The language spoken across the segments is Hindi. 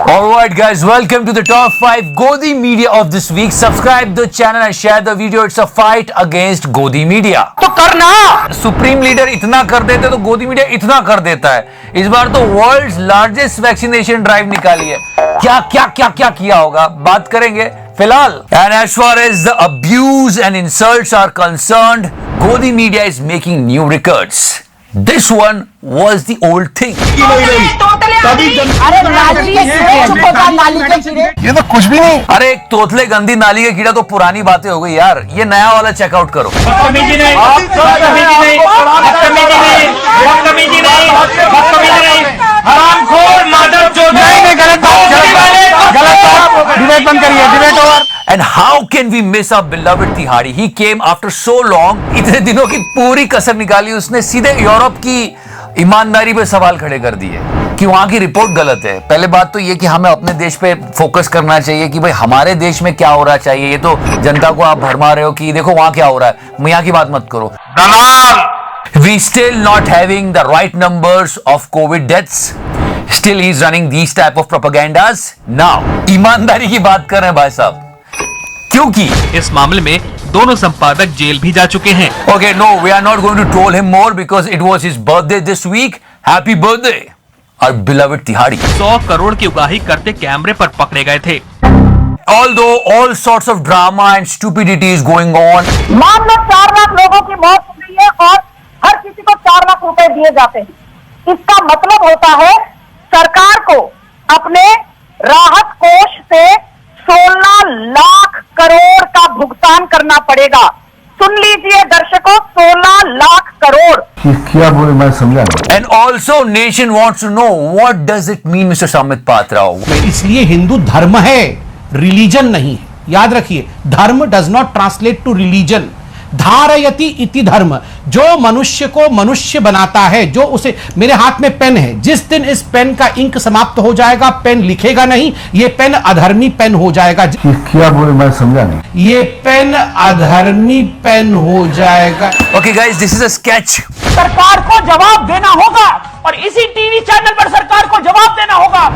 Alright guys, welcome to the top 5 Godi media of this week. Subscribe the channel and share the video. It's a fight against Godi media. तो करना सुप्रीम लीडर इतना कर देते तो गोदी मीडिया इतना कर देता है. इस बार तो वर्ल्ड्स लार्जेस्ट वैक्सीनेशन ड्राइव निकाली है. क्या क्या क्या क्या किया होगा बात करेंगे फिलहाल. And as far as the abuse and insults are concerned, Godi media is making new records. This one was the old thing. ये तो कुछ भी नहीं. अरे एक तोतले गंदी नाली के कीड़ा तो पुरानी बातें हो गई यार. ये नया वाला चेकआउट करो. And how can we miss our beloved Tihari? He came after so long. इतने दिनों की पूरी कसर निकाली उसने. सीधे यूरोप की ईमानदारी पे सवाल खड़े कर दिए कि वहां की रिपोर्ट गलत है. पहले बात तो ये कि हमें अपने देश पे फोकस करना चाहिए कि भाई हमारे देश में क्या हो रहा चाहिए. ये तो जनता को आप भरमा रहे हो कि देखो वहां क्या हो रहा है. यहाँ की बात मत करो. We still not having the right numbers of COVID deaths. Still he is running these type of propagandas. Now ईमानदारी की बात कर रहे हैं भाई साहब, क्योंकि इस मामले में दोनों संपादक जेल भी जा चुके हैं. Okay, no, we are not going to troll him more because it was his birthday this week. Happy birthday, our beloved Tihari. 100 crore की उगाही करते कैमरे पर पकड़े गए थे. Although all sorts of drama and stupidity is going on. मान लो 4 लाख लोगों की मौत हो गई है और हर किसी को 4 लाख रुपए दिए जाते हैं. इसका मतलब होता है सरकार को अपने राहत कोष से 16 लाख करोड़ का भुगतान करना पड़ेगा. सुन लीजिए दर्शकों, 16 लाख करोड़. क्या बोले मैं समझा नहीं. And also nation wants to know what does it mean, Mr. Samit Patra? इसलिए हिंदू धर्म है, रिलीजन नहीं है. याद रखिए, dharma does not translate to religion. धारयति इति धर्म, जो मनुष्य को मनुष्य बनाता है, जो उसे. मेरे हाथ में पेन है, जिस दिन इस पेन का इंक समाप्त हो जाएगा, पेन लिखेगा नहीं, ये पेन अधर्मी पेन हो जाएगा. क्या बोले मैं समझा नहीं. ये पेन अधर्मी पेन हो जाएगा. Okay guys, this is a sketch. सरकार को जवाब देना होगा और इसी टीवी चैनल पर सरकार को जवाब देना होगा.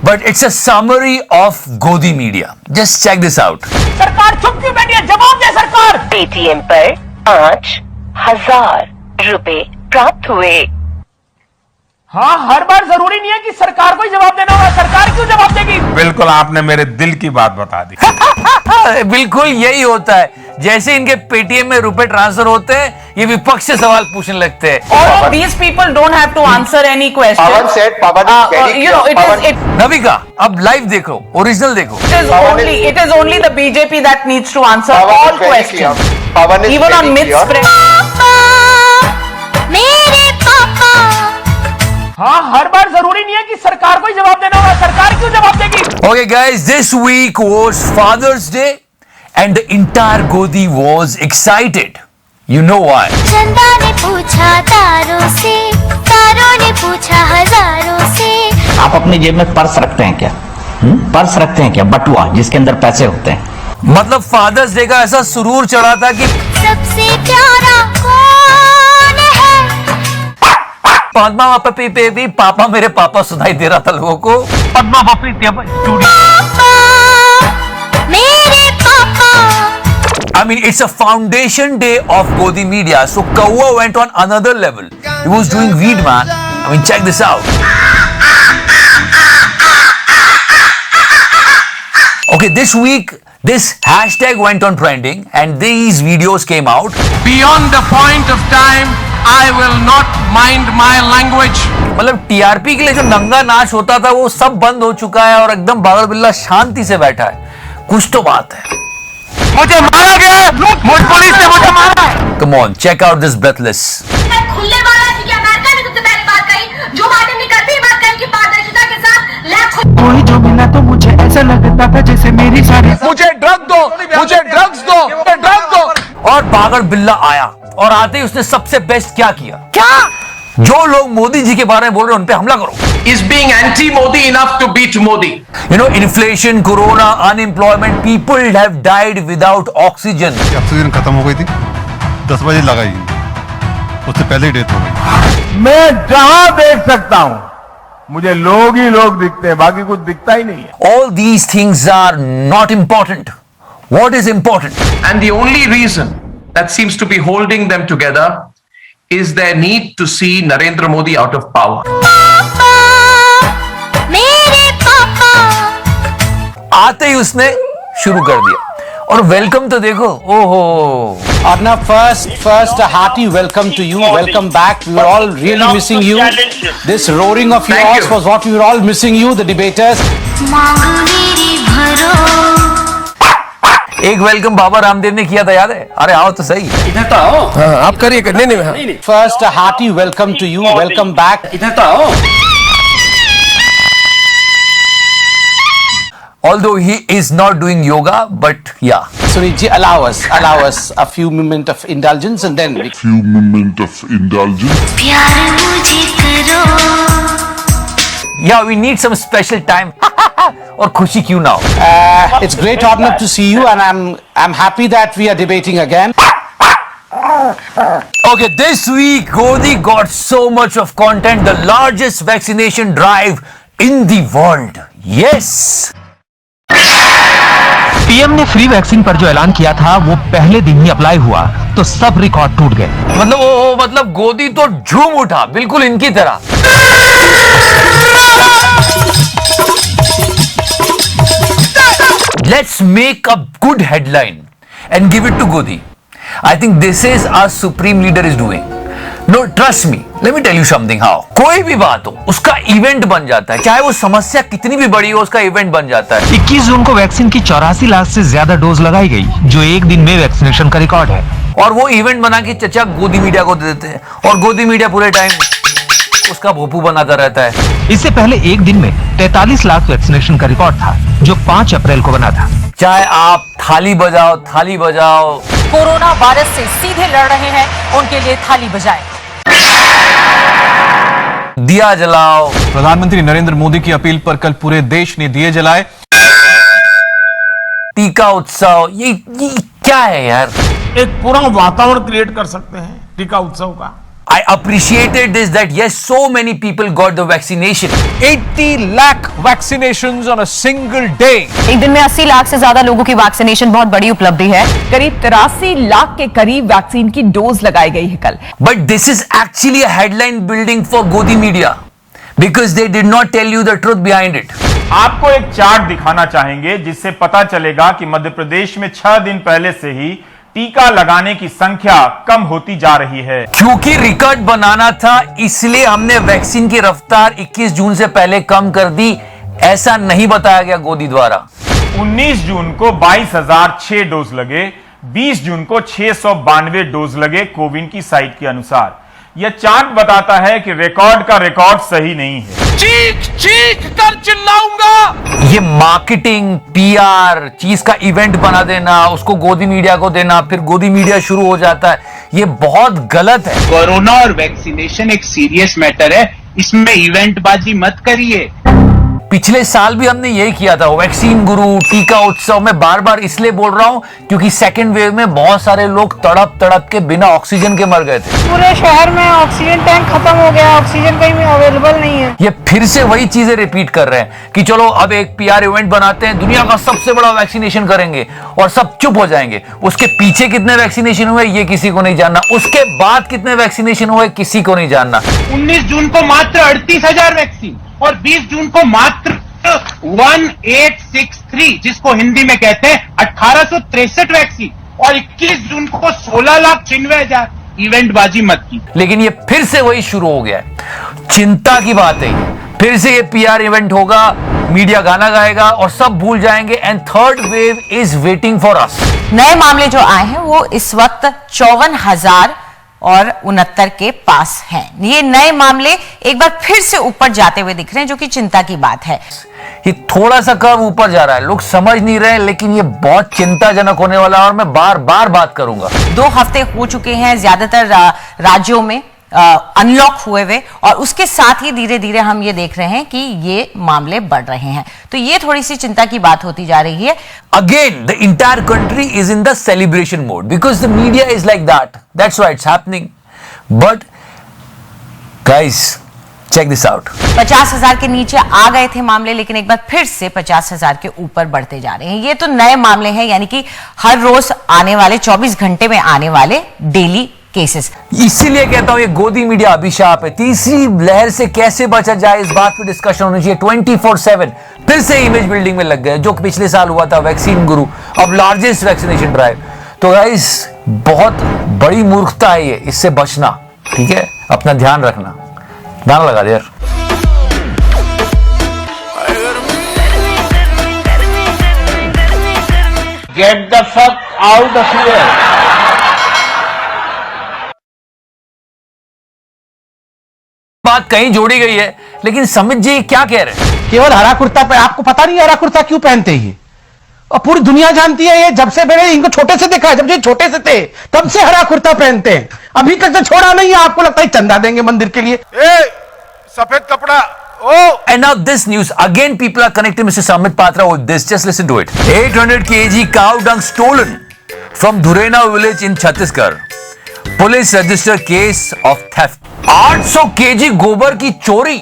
But it's a summary of Godi media. Just check this out. सरकार चुप क्यों बैठी है? जवाब दे सरकार. पेटीएम पर 5,000 रुपए प्राप्त हुए. हाँ, हर बार जरूरी नहीं है कि सरकार को ही जवाब देना होगा. सरकार क्यों जवाब देगी? बिल्कुल आपने मेरे दिल की बात बता दी. बिल्कुल यही होता है. जैसे इनके पेटीएम में रुपए ट्रांसफर होते हैं, ये विपक्ष से सवाल पूछने लगते हैं. All of these people don't have to answer any question. Pawan said, Pawan is very you know, clear. Navika, अब लाइव देखो, ओरिजिनल देखो. it is only the BJP that needs to answer Pawan all is very questions. clear. Pawan is Even very on myth clear. spread. हाँ, हर बार जरूरी नहीं है कि सरकार को ही जवाब देना होगा. सरकार क्यों जवाब देगी? Okay guys, this week was Father's Day and the entire Godi was excited. You know why? चंदा ने पूछा तारों से, तारों ने पूछा हजारों से. आप अपनी जेब में पर्स रखते हैं क्या? पर्स रखते हैं क्या? बटुआ जिसके अंदर पैसे होते हैं. मतलब फादर्स डे का ऐसा सुरूर चढ़ा था कि सबसे प्यारा कौन है? पद्मा पपी पापा मेरे पापा सुनाई दे रहा था लोगों को. पद्मा पपी पापा, मेरे पापा. I mean, it's a foundation day of Godi media. So Kaua went on another level. He was doing weed, man. I mean, check this out. Okay, this week, this hashtag went on trending and these videos came out. Beyond the point of time, I will not mind my language. मतलब टीआरपी के लिए जो नंगा नाच होता था वो सब बंद हो चुका है और एकदम बाबर बिल्ला शांति से बैठा है. कुछ तो बात है. मुझे मारा गया, मुझ पुलिस ने मुझे मारा. Come on, check out this breathless. खुले वाला थी कि अमेरिका ने सबसे पहले बात कही, जो बातें नहीं करती बात कही कि पारदर्शिता के साथ लैब कोई जो मिला तो मुझे ऐसा लगता था जैसे मेरी सारी. मुझे ड्रग दो, मुझे ड्रग्स दो, ड्रग दो. और बागर बिल्ला आया और आते ही उसने सबसे बेस्ट क्या किया? क्या? जो लोग मोदी जी के बारे में बोल रहे हैं उन पे हमला करो. Is being anti-Modi enough to beat Modi? You know, inflation, corona, unemployment, people have died without oxygen. Oxygen खत्म हो गई थी, 10 बजे लगाई, उससे पहले ही डेथ हो गई. मैं जहां देख सकता हूं मुझे लोग ही लोग दिखते हैं, बाकी कुछ दिखता ही नहीं है। All these things are not important. What is important? And the only reason that seems to be holding them together is their need to see Narendra Modi out of power. आते ही उसने शुरू कर दिया। और वेलकम तो देखो, ओहो। Arnab, first a hearty welcome to you. Welcome back. We were all really missing you. This roaring of yours was what we were all missing you, the debaters. एक वेलकम बाबा रामदेव ने किया था, याद है? अरे आओ तो सही। इधर तो आओ। हाँ, आप करिए, करने नहीं। First a hearty welcome to you. Welcome back. इधर तो आओ। Although he is not doing yoga, but yeah. Sunitji, allow us a few moments of indulgence and then Yeah, we need some special time. और खुशी क्यों ना हो? It's great, Arnab, to see you, and I'm happy that we are debating again. Okay, this week Godi got so much of content, the largest vaccination drive in the world. Yes. PM ने फ्री वैक्सीन पर जो ऐलान किया था वो पहले दिन ही अप्लाई हुआ तो सब रिकॉर्ड टूट गए। मतलब गोदी तो झूम उठा, बिल्कुल इनकी तरह। Let's make a good headline and give it to Godi. I think this is our supreme leader is doing. No, trust me. Let me tell you something how. कोई भी बात हो, उसका इवेंट बन जाता है। चाहे वो समस्या कितनी भी बड़ी हो, उसका इवेंट बन जाता है। 21 जून को वैक्सीन की 84 लाख से ज्यादा डोज लगाई गई, जो एक दिन में वैक्सीनेशन का रिकॉर्ड है। और वो इवेंट बना के चचा गोदी मीडिया को दे देते हैं, और गोदी मीडिया पूरे टाइम उसका भोपू बनाता रहता है। इससे पहले एक दिन में 43 लाख वैक्सीनेशन का रिकॉर्ड था, जो 5 अप्रैल को बना था। चाहे आप थाली बजाओ, कोरोना वायरस से सीधे लड़ रहे हैं, उनके लिए थाली बजाएं। दिया जलाओ। प्रधानमंत्री नरेंद्र मोदी की अपील पर कल पूरे देश ने दिए जलाए। टीका उत्सव, ये क्या है यार? एक पूरा वातावरण क्रिएट कर सकते हैं टीका उत्सव का। I appreciated this that yes, so many people got the vaccination. 80 lakh vaccinations on a single day. एक दिन में 80 लाख से ज्यादा लोगों की वैक्सीनेशन बहुत बड़ी उपलब्धि है। करीब 83 लाख के करीब वैक्सीन की डोज लगाई गई है कल। But this is actually a headline building for Godi media because they did not tell you the truth behind it. आपको एक चार्ट दिखाना चाहेंगे जिससे पता चलेगा कि मध्य प्रदेश में 6 दिन पहले से ही टीका लगाने की संख्या कम होती जा रही है। क्योंकि रिकॉर्ड बनाना था, इसलिए हमने वैक्सीन की रफ्तार 21 जून से पहले कम कर दी, ऐसा नहीं बताया गया गोदी द्वारा। 19 जून को 22,006 डोज लगे, 20 जून को 692 डोज लगे कोविन की साइट के अनुसार। यह चार्ट बताता है कि रिकॉर्ड का रिकॉर्ड सही नहीं है। चीख कर चिल्लाऊंगा। ये मार्केटिंग, पीआर चीज का इवेंट बना देना, उसको गोदी मीडिया को देना, फिर गोदी मीडिया शुरू हो जाता है, ये बहुत गलत है। कोरोना और वैक्सीनेशन एक सीरियस मैटर है, इसमें इवेंटबाजी मत करिए। पिछले साल भी हमने यही किया था, वैक्सीन गुरु, टीका उत्सव। मैं बार बार इसलिए बोल रहा हूं क्योंकि सेकेंड वेव में बहुत सारे लोग तड़प के बिना ऑक्सीजन के मर गए थे। पूरे शहर में ऑक्सीजन टैंक खत्म हो गया, ऑक्सीजन कहीं भी अवेलेबल नहीं है। ये फिर से वही चीजें रिपीट कर रहे हैं कि चलो अब एक पीआर इवेंट बनाते हैं, दुनिया का सबसे बड़ा वैक्सीनेशन करेंगे और सब चुप हो जाएंगे। उसके पीछे कितने वैक्सीनेशन हुए ये किसी को नहीं जानना, उसके बाद कितने वैक्सीनेशन हुए किसी को नहीं जानना। 19 जून को मात्र 38,000 वैक्सीन और 20 जून को मात्र 1863, जिसको हिंदी में कहते हैं 1863 वैक्सीन, और 21 जून को 16,96,000। इवेंटबाजी मत की। लेकिन ये फिर से वही शुरू हो गया है। चिंता की बात है, फिर से ये पीआर इवेंट होगा, मीडिया गाना गाएगा और सब भूल जाएंगे। And third wave is waiting for us. नए मामले जो आए हैं वो इस वक्त 54,069 के पास हैं। ये नए मामले एक बार फिर से ऊपर जाते हुए दिख रहे हैं, जो कि चिंता की बात है। ये थोड़ा सा कर्व ऊपर जा रहा है, लोग समझ नहीं रहे, लेकिन ये बहुत चिंताजनक होने वाला है और मैं बार बार बात करूंगा। 2 हफ्ते हो चुके हैं ज्यादातर राज्यों में अनलॉक हुए हुए, और उसके साथ ही धीरे धीरे हम ये देख रहे हैं कि ये मामले बढ़ रहे हैं। तो ये थोड़ी सी चिंता की बात होती जा रही है। Again, the entire country is in the celebration mode because the media is like that. That's why it's happening. But guys, check this out. 50,000 के नीचे आ गए थे मामले, लेकिन एक बार फिर से 50,000 के ऊपर बढ़ते जा रहे हैं। ये तो नए मामले हैं, यानी कि हर रोज आने वाले 24 घंटे में आने वाले डेली केसेस। इसीलिए कहता हूं ये गोदी मीडिया अभिशाप है। तीसरी लहर से कैसे बचा जाए, इस बात पे डिस्कशन होनी चाहिए 24/7। फिर से इमेज बिल्डिंग में लग गए, जो पिछले साल हुआ था वैक्सीन गुरु, अब लार्जेस्ट वैक्सीनेशन ड्राइव। तो गाइस बहुत बड़ी मूर्खता है ये, इससे बचना, ठीक है? अपना ध्यान रखना। गाना लगा दे यार। Get the fuck out of here. बात कहीं जोड़ी गई है, लेकिन समित जी क्या कह रहे हैं? केवल हरा कुर्ता पे, आपको पता नहीं हरा कुर्ता क्यों पहनते हैं? और पूरी दुनिया जानती है ये, जब से मैंने इनको छोटे से देखा है, जब ये छोटे से थे तब से हरा कुर्ता पहनते हैं, अभी तक तो छोड़ा नहीं है। आपको लगता है चंदा देंगे मंदिर के लिए? सफेद कपड़ा। And now this news again, people are connecting Mr. Samit Patra with this. Just listen to it. 800 kg cow dung stolen from Dhurena village in Chhattisgarh. Police registered case of theft. 800 kg गोबर की चोरी।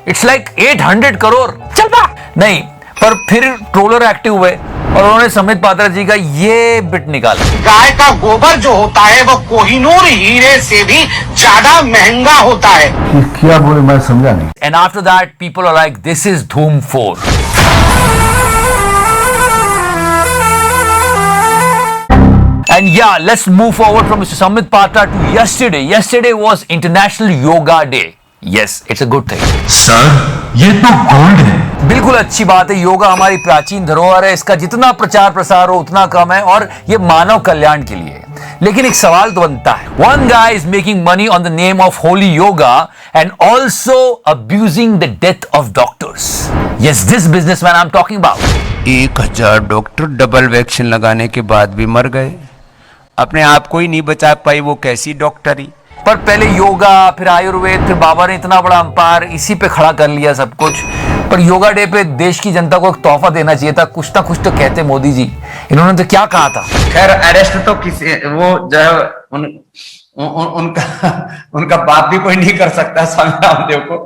It's like 800 crore. चल बा नहीं, पर फिर ट्रोलर एक्टिव हुए और उन्होंने समित पात्रा जी का ये बिट निकाला। गाय का गोबर जो होता है वो कोहिनूर हीरे से भी ज्यादा महंगा होता है। क्या बोले मैं समझा नहीं। And after that, people are like, this is Dhoom 4. And yeah, let's move forward from Mr. Samit Patra to yesterday. Yesterday was International Yoga Day. Yes, it's a good thing. Sir, ये तो गोल्ड है। बिल्कुल अच्छी बात है। योगा हमारी प्राचीन धरोहर है, इसका जितना प्रचार प्रसार हो उतना कम है, और ये मानव कल्याण के लिए। लेकिन एक सवाल तो बनता है, one guy is making money on the name of holy yoga and also abusing the death of doctors. Yes, this businessman I'm talking about. 1000 doctor double vaccine लगाने के बाद भी मर गए, अपने आप को ही नहीं बचा पाई, वो कैसी डॉक्टरी। पर पहले योगा, फिर आयुर्वेद, फिर बाबा ने इतना बड़ा अंपायर इसी पे खड़ा कर लिया सब कुछ। पर योगा डे पे देश की जनता को एक तोहफा देना चाहिए था, कुछ ना कुछ तो कहते मोदी जी। इन्होंने तो क्या कहा था? खैर अरेस्ट तो किसी वो जो है उनका बाप भी कोई नहीं कर सकता स्वामी रामदेव को।